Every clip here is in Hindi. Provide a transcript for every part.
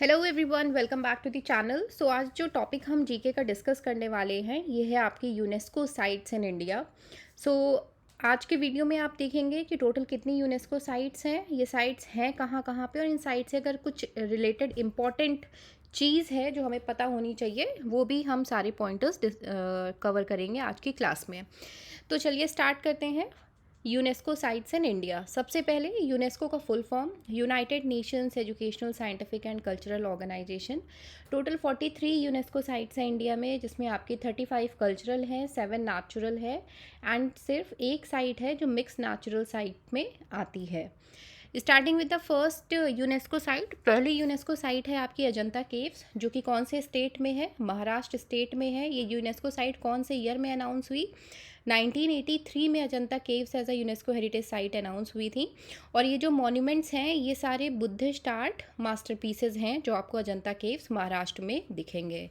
Hello everyone, welcome back to the channel. So आज जो टॉपिक हम जीके का डिस्कस करने वाले हैं ये है आपकी यूनेस्को साइट्स इन इंडिया। सो आज के वीडियो में आप देखेंगे कि टोटल कितनी यूनेस्को साइट्स हैं, ये साइट्स हैं कहाँ कहाँ पे, और इन साइट्स से अगर कुछ रिलेटेड इम्पॉर्टेंट चीज़ है जो हमें पता होनी चाहिए वो भी हम सारे पॉइंटर्स कवर करेंगे आज की क्लास में। तो चलिए स्टार्ट करते हैं। UNESCO sites in India. सबसे पहले यूनेस्को का full form United Nations Educational Scientific and Cultural Organization. Total 43 UNESCO sites हैं इंडिया में, जिसमें आपकी 35 कल्चरल हैं, 7 नेचुरल है एंड सिर्फ एक साइट है जो मिक्स नेचुरल साइट में आती है। Starting with the first UNESCO site, पहली यूनेस्को साइट है आपकी अजंता केव्स, जो कि कौन से स्टेट में है? महाराष्ट्र स्टेट में है। ये यूनेस्को साइट कौन से ईयर में अनाउंस हुई? 1983 में Ajanta caves as a UNESCO heritage site announce हुई थी। और ये जो मॉन्यूमेंट्स हैं ये सारे बुद्धिस्ट आर्ट मास्टरपीसेस हैं जो आपको अजंता केव्स महाराष्ट्र में दिखेंगे।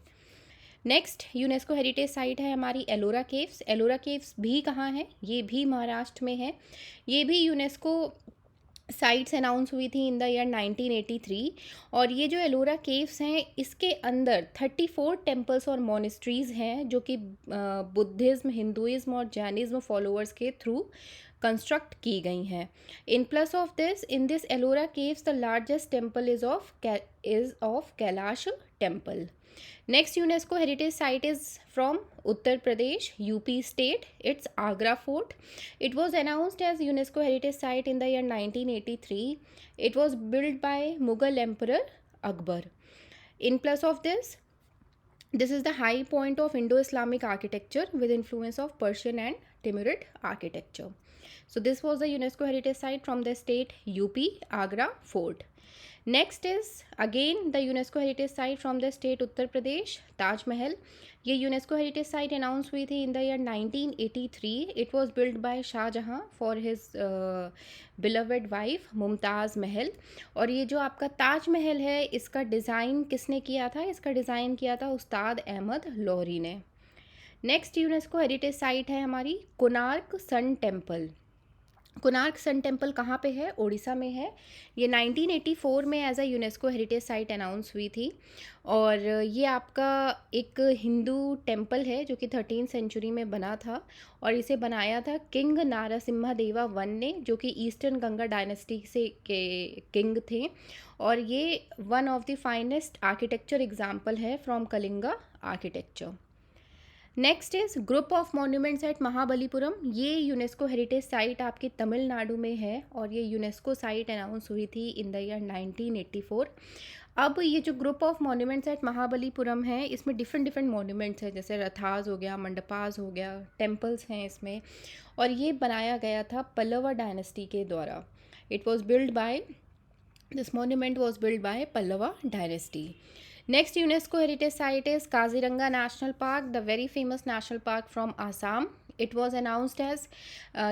नेक्स्ट यूनेस्को हेरिटेज साइट है हमारी एलोरा केव्स। एलोरा केव्स भी कहाँ है? ये भी महाराष्ट्र में है। ये भी यूनेस्को साइट्स अनाउंस हुई थी इन द ईयर 1983। और ये जो एलोरा केव्स हैं इसके अंदर 34 टेम्पल्स और मोनेस्ट्रीज़ हैं जो कि बुद्धिज़्म, हिंदुइज़्म और जैनिज़्म फॉलोअर्स के थ्रू कंस्ट्रक्ट की गई हैं। In plus of this, in this Ellora caves the largest temple is of Kailash temple. Next UNESCO heritage site is from Uttar Pradesh, UP state. It's Agra Fort. It was announced as UNESCO heritage site in the year 1983. It was built by Mughal Emperor Akbar. In plus of this, this is the high point of Indo-Islamic architecture with influence of Persian and Timurid architecture. So this was the UNESCO heritage site from the state UP, Agra Fort. Next is again the UNESCO heritage site from the state Uttar Pradesh, Taj Mahal. ये यूनेस्को हेरिटेज साइट अनाउंस हुई थी in the year 1983। It was build by Shah Jahan for his beloved wife Mumtaz Mahal. और ये जो आपका ताजमहल है इसका डिज़ाइन किसने किया था? इसका डिज़ाइन किया था उस्ताद अहमद लोहरी ने। नेक्स्ट यूनेस्को हेरिटेज साइट है हमारी Konark sun temple. Konark sun temple कहाँ पे है? उड़ीसा में है। ये 1984 में as a UNESCO heritage site announce हुई थी। और ये आपका एक हिंदू टेम्पल है जो कि 13th सेंचुरी में बना था। और इसे बनाया था किंग नारसिम्हा देवा वन ने, जो कि ईस्टर्न गंगा डायनेस्टी से के किंग थे। और ये one of the finest architecture example है from Kalinga architecture. Next is group of monuments at Mahabalipuram. ये यूनेस्को हेरिटेज साइट आपकी तमिलनाडु में है और ये यूनेस्को साइट अनाउंस हुई थी इन द ईयर 1984। अब ये जो group of monuments at Mahabalipuram है इसमें डिफरेंट मॉन्यूमेंट्स हैं, जैसे रथास हो गया, मंडपास हो गया, टेम्पल्स हैं इसमें। और ये बनाया गया था पल्लवा डायनेस्टी के द्वारा। It was build by this monument was build bye Pallava dynasty. Next UNESCO heritage site is Kaziranga National Park, the very famous national park from Assam. It was announced as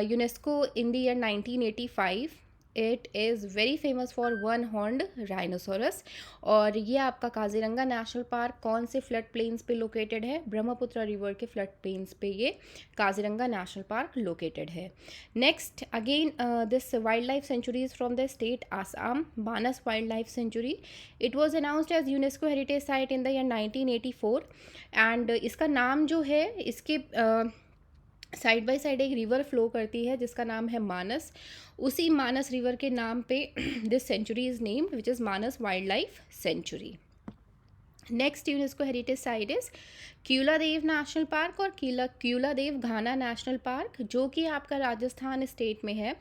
UNESCO in the year 1985. It is very famous for one-horned rhinoceros. और ये आपका काजीरंगा नेशनल पार्क कौन से फ्लड प्लेन्स पे लोकेटेड है? ब्रह्मपुत्र रिवर के फ्लड प्लेन्स पे ये काजीरंगा नेशनल पार्क लोकेटेड है। Next again this wild life sanctuary is from the state Assam, Manas wild life sanctuary. It was announced as UNESCO heritage site in the year 1984। And इसका नाम जो है, इसके साइड बाय साइड एक रिवर फ्लो करती है जिसका नाम है मानस। उसी मानस रिवर के नाम पे this sanctuary is named, which is Manas wild life sanctuary. Next UNESCO heritage site is Keoladeo national park और क्यूलादेव घाना नेशनल पार्क, जो कि आपका राजस्थान स्टेट में है।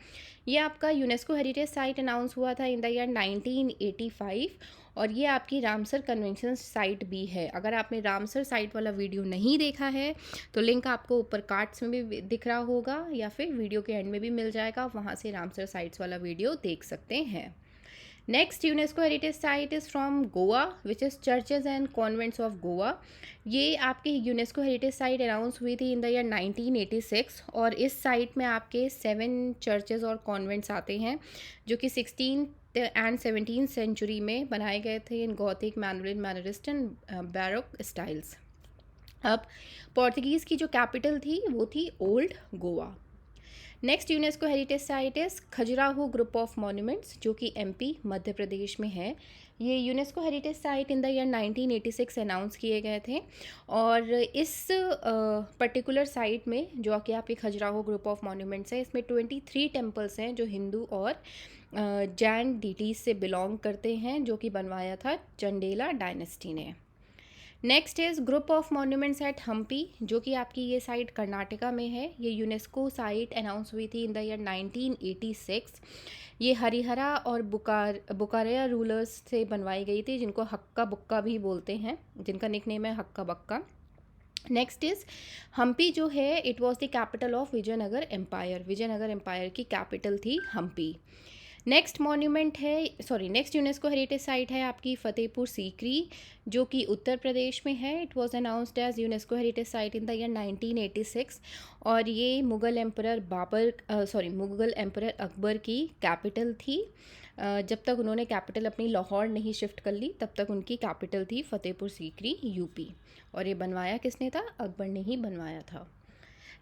ये आपका यूनेस्को हेरिटेज साइट अनाउंस हुआ था इन द ईयर 1985। और ये आपकी रामसर कन्वेंशन साइट भी है। अगर आपने रामसर साइट वाला वीडियो नहीं देखा है तो लिंक आपको ऊपर कार्ड्स में भी दिख रहा होगा या फिर वीडियो के एंड में भी मिल जाएगा, वहाँ से रामसर साइट्स वाला वीडियो देख सकते हैं। Next UNESCO heritage site is from Goa, which is churches and convents of Goa. ये आपकी यूनेस्को हेरिटेज साइट अनाउंस हुई थी इन द ईयर 1986। और इस साइट में आपके 7 चर्चेज और कॉन्वेंट्स आते हैं जो कि 16th एंड 17th सेंचुरी में बनाए गए थे इन गॉथिक, मैनुअलिन, मैनरिस्ट एंड बैरोक स्टाइल्स। अब पोर्तुगीज़ की जो कैपिटल थी वो थी old Goa. Next UNESCO heritage site is Khajuraho group of monuments, जो कि एमपी मध्य प्रदेश में है। ये UNESCO heritage site in the year 1986 announce किए गए थे। और इस पर्टिकुलर साइट में जो कि आपके खजुराहो ग्रुप ऑफ मॉन्यूमेंट्स है, इसमें 23 टेम्पल्स हैं जो हिंदू और जैन डीटीज से बिलोंग करते हैं, जो कि बनवाया था चंडेला डायनेस्टी ने। Next is group of monuments at Hampi, जो कि आपकी ये साइट कर्नाटका में है। ये यूनेस्को साइट अनाउंस हुई थी इन द ईयर 1986। ये हरिहरा और बुकारेया रूलर्स से बनवाई गई थी, जिनको हक्का बुक्का भी बोलते हैं, जिनका निकनेम है हक्का बक्का। नेक्स्ट इज़ हम्पी जो है, it was the capital of Vijayanagar empire. Vijayanagar empire की कैपिटल थी हम्पी। नेक्स्ट मॉन्यूमेंट है, नेक्स्ट यूनेस्को हेरिटेज साइट है आपकी फतेहपुर सीकरी, जो कि उत्तर प्रदेश में है। It was announced as UNESCO heritage site in the year 1986। और ये मुगल एम्परर मुगल एम्परर अकबर की कैपिटल थी। जब तक उन्होंने कैपिटल अपनी लाहौर नहीं शिफ्ट कर ली, तब तक उनकी कैपिटल थी फतेहपुर सीकरी, यूपी। और ये बनवाया किसने था? अकबर ने ही बनवाया था।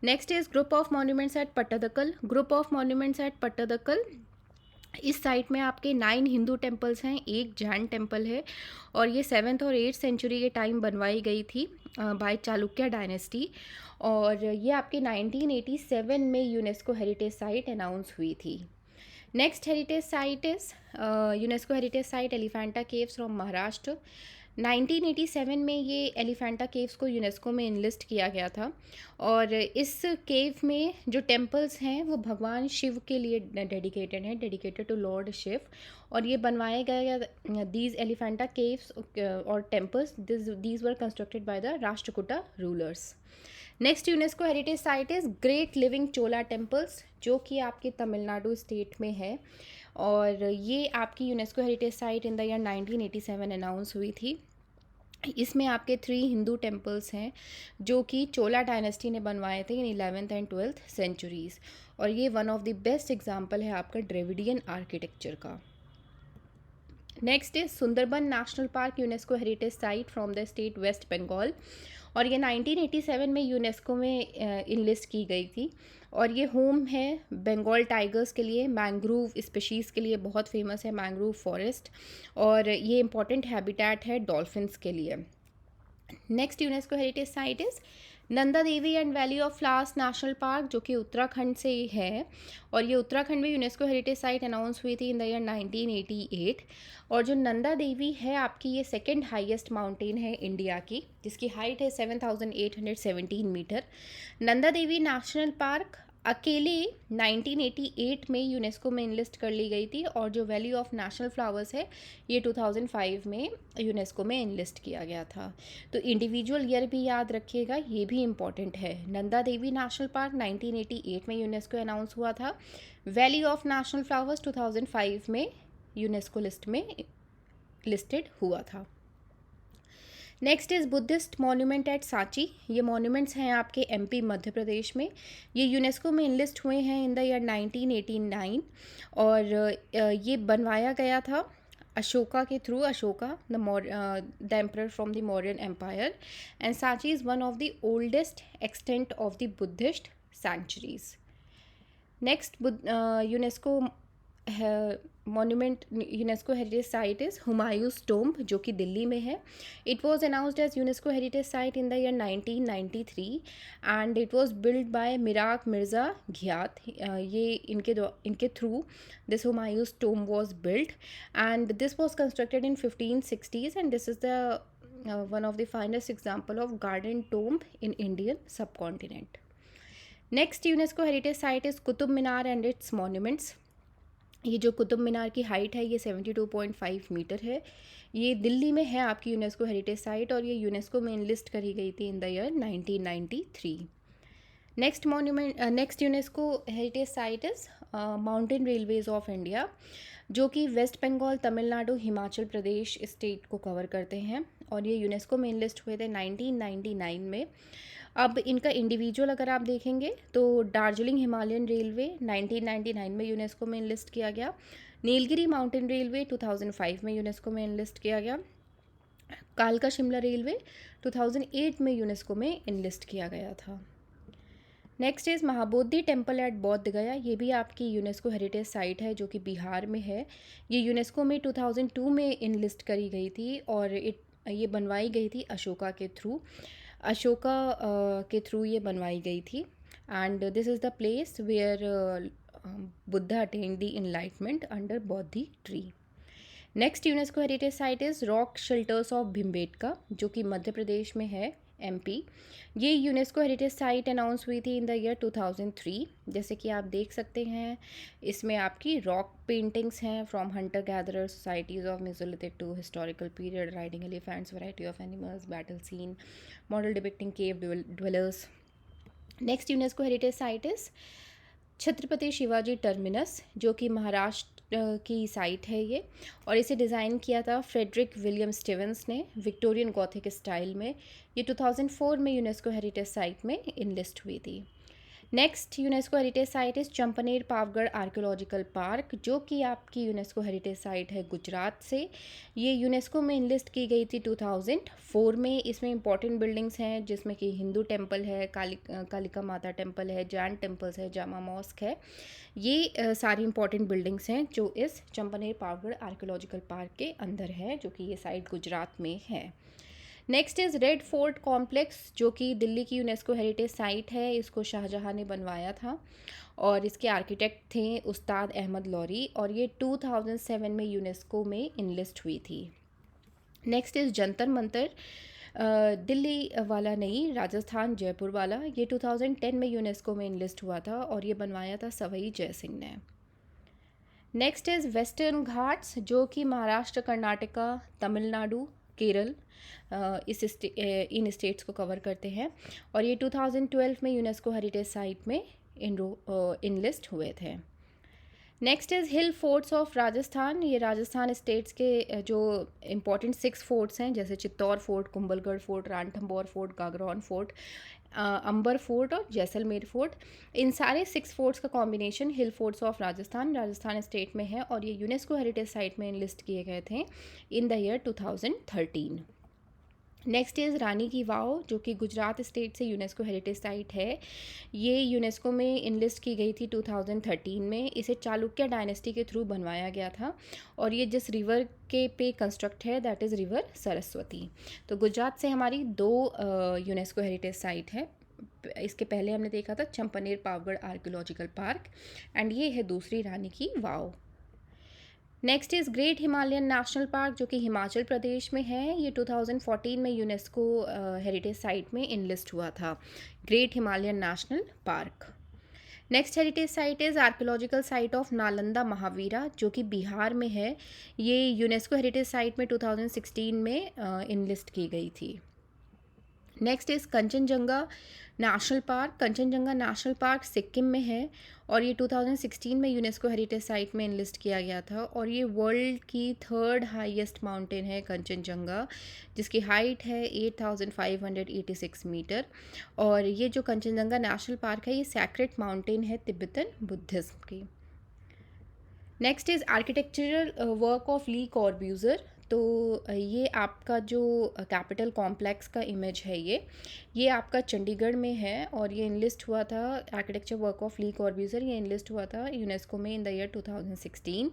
Next is group of monuments at Pattadakal. Group of monuments at Pattadakal, इस साइट में आपके 9 हिंदू टेम्पल्स हैं, एक जैन टेम्पल है। और ये 7th और 8th सेंचुरी के टाइम बनवाई गई थी बाय चालुक्य डायनेस्टी। और ये आपके 1987 में यूनेस्को हेरिटेज साइट अनाउंस हुई थी। Next heritage site is UNESCO heritage site Elephanta caves from Maharashtra. 1987 में ये एलिफेंटा केव्स को यूनेस्को में इनलिस्ट किया गया था। और इस केव में जो टेम्पल्स हैं वो भगवान शिव के लिए डेडिकेटेड हैं, डेडिकेटेड टू लॉर्ड शिव। और ये बनवाए गए दीज एलिफेंटा केव्स और temples, these were constructed by the Rashtrakuta rulers. Next UNESCO heritage site is great living Chola temples, जो कि आपके तमिलनाडु स्टेट में है। और ये आपकी UNESCO heritage site in the year 1987 announce हुई थी। इसमें आपके 3 हिंदू टेम्पल्स हैं, जो कि चोला डायनेस्टी ने बनवाए थे इन 11th एंड 12th सेंचुरीज़। और ये one of the best example है आपका ड्रेविडियन आर्किटेक्चर का। Next is Sundarban national park, UNESCO heritage site from the state West Bengal. और ये 1987 में यूनेस्को में इनलिस्ट की गई थी। और ये होम है बंगाल टाइगर्स के लिए, मैंग्रोव स्पीशीज़ के लिए बहुत फेमस है मैंग्रोव फॉरेस्ट। और ये इंपॉर्टेंट हैबिटेट है डॉल्फिन्स के लिए। Next UNESCO heritage site is Nanda Devi and valley of flowers national park, जो कि उत्तराखंड से है। और ये उत्तराखंड में यूनेस्को हेरिटेज साइट अनाउंस हुई थी इन द ईयर 1988। और जो नंदा देवी है आपकी, ये 2nd हाईएस्ट माउंटेन है इंडिया की, जिसकी हाइट है 7,817 metre. Nanda Devi national park अकेले 1988 में यूनेस्को में इनलिस्ट कर ली गई थी। और जो वैली ऑफ नेशनल फ्लावर्स है, ये 2005 में यूनेस्को में इनलिस्ट किया गया था। तो इंडिविजुअल ईयर भी याद रखिएगा, ये भी इम्पॉर्टेंट है। नंदा देवी नेशनल पार्क 1988 में यूनेस्को अनाउंस हुआ था। वैली ऑफ नेशनल फ्लावर्स 2005 में यूनेस्को लिस्ट में लिस्टेड हुआ था। Next is Buddhist monument at Sanchi. ये मॉन्यूमेंट्स हैं आपके एमपी मध्य प्रदेश में। ये यूनेस्को में इनलिस्ट हुए हैं इन द ईयर 1989। और ये बनवाया गया था अशोका के through, Ashoka the emperor from the Mauryan empire. And Sanchi is one of the oldest extant of the Buddhist sanctuaries. Next UNESCO monument UNESCO heritage site is Humayun's tomb, जो कि दिल्ली में है। It was announced as UNESCO heritage site in the year 1993 and it was build by Mirak Mirza Ghiyath. ये इनके through this Humayun's tomb was build and this was constructed in 1560s and this is the one of the finest example of garden tomb in Indian subcontinent. Next UNESCO heritage site is Qutub Minar and its monuments. ये जो कुतुब मीनार की हाइट है ये 72.5 मीटर है। ये दिल्ली में है आपकी यूनेस्को हेरिटेज साइट और ये यूनेस्को में इनलिस्ट करी गई थी in the year 1993। Next UNESCO heritage site is mountain railways of India, जो कि वेस्ट बंगाल, तमिलनाडु, हिमाचल प्रदेश स्टेट को कवर करते हैं। और ये यूनेस्को में इनलिस्ट हुए थे 1999 में। अब इनका इंडिविजुअल अगर आप देखेंगे तो दार्जिलिंग हिमालयन रेलवे 1999 में यूनेस्को में इनलिस्ट किया गया। नीलगिरी माउंटेन रेलवे 2005 में यूनेस्को में इनलिस्ट किया गया। कालका शिमला रेलवे 2008 में यूनेस्को में इनलिस्ट किया गया था। Next is Mahabodhi temple at बौद्ध गया। ये भी आपकी यूनेस्को हेरिटेज साइट है जो कि बिहार में है। ये यूनेस्को में 2002 में इनलिस्ट करी गई थी और ये बनवाई गई थी अशोका के थ्रू। अशोका के थ्रू ये बनवाई गई थी। And this is the place where Buddha attend the enlightenment under Bodhi tree. Next UNESCO heritage site is rock shelters of Bhimbetka, जो कि मध्य प्रदेश में है, एमपी। ये यूनेस्को हेरिटेज साइट अनाउंस हुई थी इन द ईयर 2003। जैसे कि आप देख सकते हैं, इसमें आपकी रॉक पेंटिंग्स हैं from hunter gatherer societies of Mesolithic to historical period, riding elephants, variety of animals, battle scene, model depicting cave dwellers. Next UNESCO heritage site is Chhatrapati Shivaji terminus, जो कि महाराष्ट्र की साइट है ये, और इसे डिज़ाइन किया था फ्रेडरिक विलियम स्टीवेंस ने विक्टोरियन गॉथिक स्टाइल में। ये 2004 में यूनेस्को हेरिटेज साइट में इनलिस्ट हुई थी। Next UNESCO heritage site is Champaner Pavagadh archaeological park, जो कि आपकी यूनेस्को हेरिटेज साइट है गुजरात से। ये यूनेस्को में इनलिस्ट की गई थी 2004 में। इसमें इंपॉर्टेंट बिल्डिंग्स हैं जिसमें कि हिंदू टेम्पल है, कालिका माता टेम्पल है, जैन टेम्पल्स है, जामा मॉस्क है। ये सारी इंपॉर्टेंट बिल्डिंग्स हैं जो इस चंपनेर पावगढ़ आर्कियोलॉजिकल पार्क के अंदर है, जो कि ये साइट गुजरात में है। Next is red fort complex, जो कि दिल्ली की यूनेस्को हेरिटेज साइट है। इसको शाहजहाँ ने बनवाया था और इसके आर्किटेक्ट थे उस्ताद अहमद लौरी, और ये 2007 में यूनेस्को में इनलिस्ट हुई थी। नेक्स्ट इज़ जंतर मंतर, दिल्ली वाला नहीं, राजस्थान जयपुर वाला। ये 2010 में यूनेस्को में इनलिस्ट हुआ था और ये बनवाया था सवाई जयसिंह ने। नेक्स्ट इज़ वेस्टर्न घाट्स, जो कि महाराष्ट्र, कर्नाटका, तमिलनाडु, केरल इन स्टेट्स को कवर करते हैं, और ये 2012 में यूनेस्को हेरिटेज साइट में इनलिस्ट हुए थे। Next is hill forts of Rajasthan. ये राजस्थान स्टेट्स के जो इम्पोर्टेंट 6 फोर्ट्स हैं, जैसे Chittor fort, Kumbhalgarh fort, Ranthambore fort, Gagron fort, Amber fort और जैसलमेर फोर्ट। इन सारे 6 फोर्ट्स का combination hill forts of Rajasthan state में है, और ये यूनेस्को हेरिटेज साइट में इनलिस्ट किए गए थे in the year 2013। Next is Rani ki Vav, जो कि गुजरात स्टेट से यूनेस्को हेरिटेज साइट है। ये यूनेस्को में इनलिस्ट की गई थी 2013 में। इसे चालुक्य डायनेस्टी के थ्रू बनवाया गया था, और ये जिस रिवर के पे कंस्ट्रक्ट है दैट इज़ रिवर सरस्वती। तो गुजरात से हमारी 2 यूनेस्को हेरिटेज साइट है। इसके पहले हमने देखा था Champaner Pavagadh archaeological park, and ये है दूसरी Rani ki Vav. Next is great Himalayan national park, जो कि हिमाचल प्रदेश में है। ये 2014 में यूनेस्को हेरिटेज साइट में इनलिस्ट हुआ था, great Himalayan national park. Next heritage site is archaeological site of Nalanda Mahavihara, जो कि बिहार में है। ये यूनेस्को हेरिटेज साइट में 2016 में इनलिस्ट की गई थी। Next is Kanchenjunga national park. Kanchenjunga national park Sikkim में है, और ये 2016 में यूनेस्को हेरिटेज साइट में इनलिस्ट किया गया था, और ये वर्ल्ड की 3rd हाईएस्ट माउंटेन है कंचनजंगा, जिसकी हाइट है 8586 मीटर। और ये जो कंचनजंगा नेशनल पार्क है, ये सैक्रेड माउंटेन है तिब्बतन बुद्धिज़्म की। Next is architectural work of Le Corbusier. तो ये आपका जो कैपिटल कॉम्प्लेक्स का इमेज है, ये आपका चंडीगढ़ में है, और ये इनलिस्ट हुआ था architecture work of Le Corbusier. ये इनलिस्ट हुआ था यूनेस्को में in the year 2016।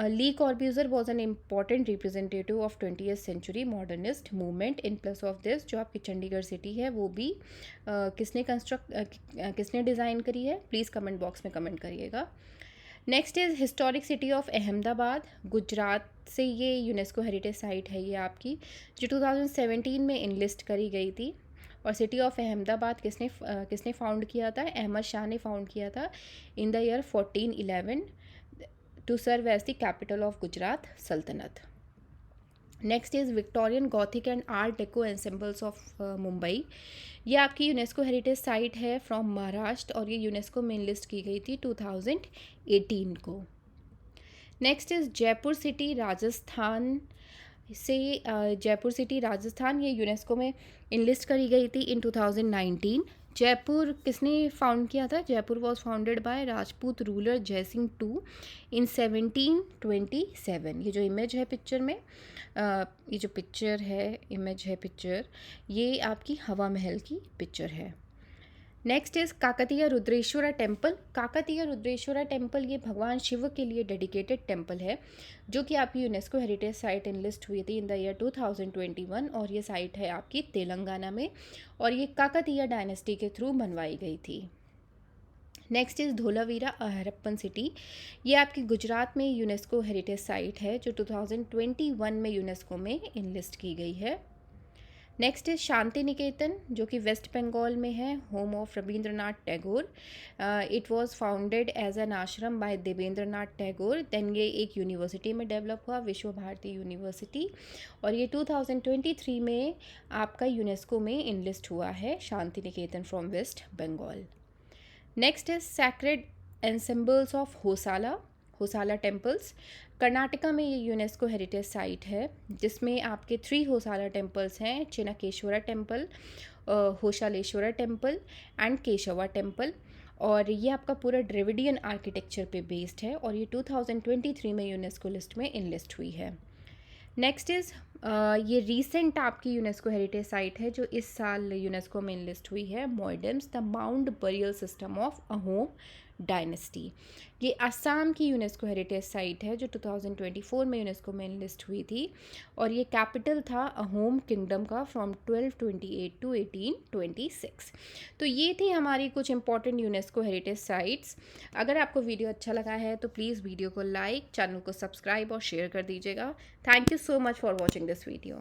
Le Corbusier was an important representative of 20th century modernist movement. In plus of this, जो आपकी चंडीगढ़ सिटी है वो भी किसने डिज़ाइन करी है, प्लीज़ कमेंट बॉक्स में कमेंट करिएगा। Next is historic city of Ahmedabad, Gujarat से ये यूनेस्को हेरिटेज साइट है ये आपकी, जो 2017 में इनलिस्ट करी गई थी। और सिटी ऑफ अहमदाबाद किसने फाउंड किया था, अहमद शाह ने फाउंड किया था in the year 1411 to serve as the capital of Gujarat सल्तनत। Next is Victorian gothic and art deco ensembles of Mumbai. ये आपकी यूनेस्को हेरिटेज साइट है फ्रॉम महाराष्ट्र, और ये यूनेस्को में इनलिस्ट की गई थी 2018 को। Next is Jaipur city Rajasthan से जयपुर सिटी राजस्थान, ये यूनेस्को में इनलिस्ट करी गई थी इन 2019। जयपुर किसने फाउंड किया था, Jaipur was founded by Rajput ruler Jai Singh II in 1727। ये जो इमेज है पिक्चर में, ये जो पिक्चर है, इमेज है पिक्चर, ये आपकी हवा महल की पिक्चर है। Next is Kakatiya Rudreshwara temple. Kakatiya Rudreshwara temple ये भगवान शिव के लिए डेडिकेटेड टेम्पल है, जो कि आपकी यूनेस्को हेरिटेज साइट लिस्ट हुई थी इन द ईयर 2021, और ये साइट है आपकी तेलंगाना में, और ये काकतीय डायनेस्टी के थ्रू बनवाई गई थी। Next is Dholavira Harappan city. ये आपकी गुजरात में यूनेस्को हेरिटेज साइट है, जो 2021 में यूनेस्को में इनलिस्ट की गई है। नेक्स्ट इज शांति निकेतन, जो कि वेस्ट बंगाल में है, home of Rabindranath Tagore. It was founded as an ashram by Debendranath Tagore. Then ये एक यूनिवर्सिटी में डेवलप हुआ, विश्व भारती यूनिवर्सिटी, और ये 2023 में आपका यूनेस्को में इनलिस्ट हुआ है, Santiniketan from West Bengal. Next is sacred ensembles of Hoysala, Hoysala temples. Karnataka में ये यूनेस्को हेरिटेज साइट है, जिसमें आपके 3 होसाला टेम्पल्स हैं, Chennakeshava temple, Hoysaleswara temple and Keshava temple, और ये आपका पूरा द्रविडियन आर्किटेक्चर पे बेस्ड है, और ये 2023 में यूनेस्को लिस्ट में इनलिस्ट हुई है। नेक्स्ट इज़ ये रीसेंट आपकी यूनेस्को हेरिटेज साइट है, जो इस साल यूनेस्को में इनलिस्ट हुई है, Moidams the mound burial system of Ahom dynasty. ये असम की यूनेस्को हेरिटेज साइट है, जो 2024 में यूनेस्को में इनलिस्ट हुई थी, और ये कैपिटल था अहोम किंगडम का फ्रॉम 1228 टू 1826। तो ये थी हमारी कुछ इंपॉर्टेंट यूनेस्को हेरिटेज साइट्स। अगर आपको वीडियो अच्छा लगा है तो प्लीज़ वीडियो को लाइक, चैनल को सब्सक्राइब और शेयर कर दीजिएगा। Thank you so much for watching this video.